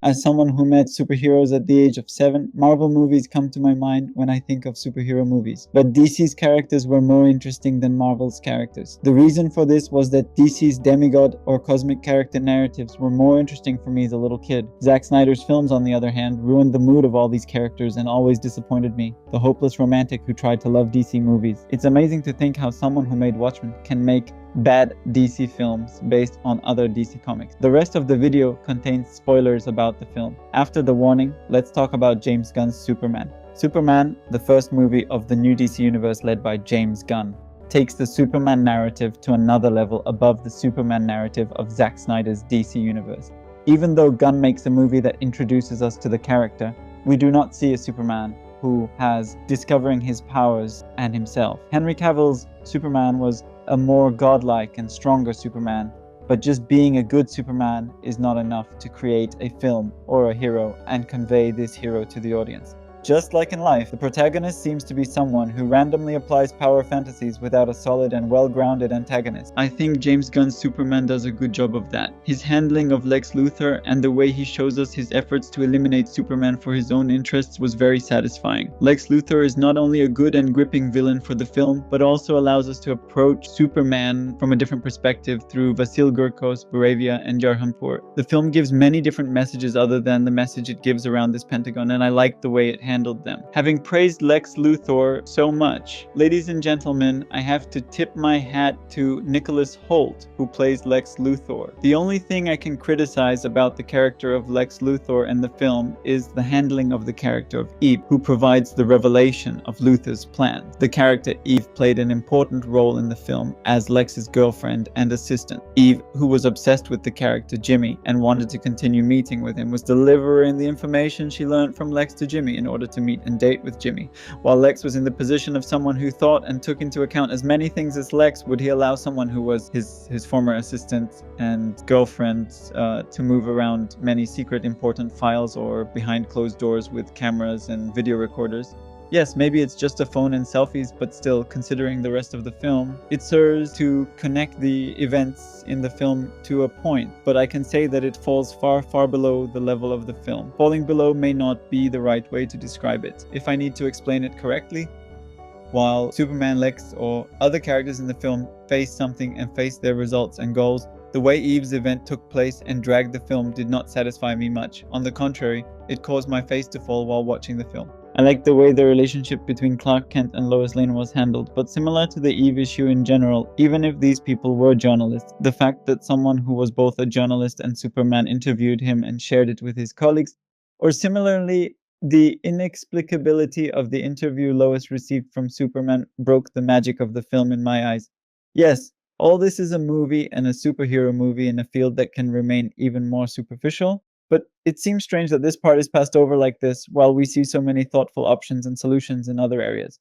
As someone who met superheroes at the age of 7, Marvel movies come to my mind when I think of superhero movies. But DC's characters were more interesting than Marvel's characters. The reason for this was that DC's demigod or cosmic character narratives were more interesting for me as a little kid. Zack Snyder's films, on the other hand, ruined the mood of all these characters and always disappointed me. The hopeless romantic who tried to love DC movies. It's amazing to think how someone who made Watchmen can make bad DC films based on other DC comics. The rest of the video contains spoilers about the film. After the warning, let's talk about James Gunn's Superman. Superman, the first movie of the new DC universe led by James Gunn, takes the Superman narrative to another level above the Superman narrative of Zack Snyder's DC universe. Even though Gunn makes a movie that introduces us to the character, we do not see a Superman who has discovering his powers and himself. Henry Cavill's Superman was a more godlike and stronger Superman, but just being a good Superman is not enough to create a film or a hero and convey this hero to the audience. Just like in life, the protagonist seems to be someone who randomly applies power fantasies without a solid and well-grounded antagonist. I think James Gunn's Superman does a good job of that. His handling of Lex Luthor and the way he shows us his efforts to eliminate Superman for his own interests was very satisfying. Lex Luthor is not only a good and gripping villain for the film, but also allows us to approach Superman from a different perspective through Vasil Gurkos, Baravia, and Jarhanpur. The film gives many different messages other than the message it gives around this Pentagon, and I like the way it handled them. Having praised Lex Luthor so much, ladies and gentlemen, I have to tip my hat to Nicholas Hoult, who plays Lex Luthor. The only thing I can criticize about the character of Lex Luthor in the film is the handling of the character of Eve, who provides the revelation of Luthor's plans. The character Eve played an important role in the film as Lex's girlfriend and assistant. Eve, who was obsessed with the character Jimmy and wanted to continue meeting with him, was delivering the information she learned from Lex to Jimmy in order to meet and date with Jimmy. While Lex was in the position of someone who thought and took into account as many things as Lex, would he allow someone who was his former assistant and girlfriend to move around many secret important files or behind closed doors with cameras and video recorders? Yes, maybe it's just a phone and selfies, but still, considering the rest of the film, it serves to connect the events in the film to a point, but I can say that it falls far, far below the level of the film. Falling below may not be the right way to describe it. If I need to explain it correctly, while Superman, Lex, or other characters in the film face something and face their results and goals, the way Eve's event took place and dragged the film did not satisfy me much. On the contrary, it caused my face to fall while watching the film. I like the way the relationship between Clark Kent and Lois Lane was handled, but similar to the Eve issue in general, even if these people were journalists, the fact that someone who was both a journalist and Superman interviewed him and shared it with his colleagues, or similarly, the inexplicability of the interview Lois received from Superman broke the magic of the film in my eyes. Yes, all this is a movie and a superhero movie in a field that can remain even more superficial, but it seems strange that this part is passed over like this while we see so many thoughtful options and solutions in other areas.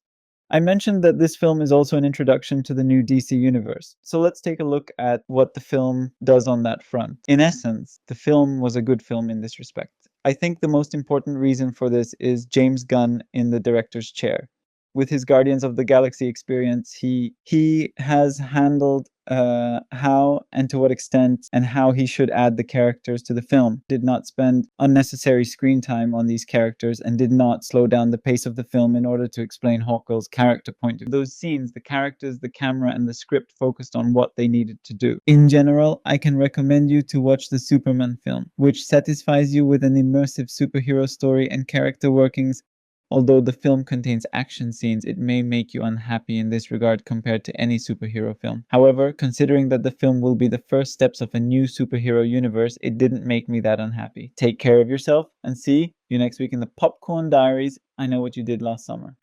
I mentioned that this film is also an introduction to the new DC universe, so let's take a look at what the film does on that front. In essence, the film was a good film in this respect. I think the most important reason for this is James Gunn in the director's chair. With his Guardians of the Galaxy experience, he has handled how and to what extent and how he should add the characters to the film. Did not spend unnecessary screen time on these characters and did not slow down the pace of the film in order to explain Hawkgirl's character point of view. Those scenes, the characters, the camera, and the script focused on what they needed to do. In general, I can recommend you to watch the Superman film, which satisfies you with an immersive superhero story and character workings. Although the film contains action scenes, it may make you unhappy in this regard compared to any superhero film. However, considering that the film will be the first steps of a new superhero universe, it didn't make me that unhappy. Take care of yourself and see you next week in the Popcorn Diaries. I know what you did last summer.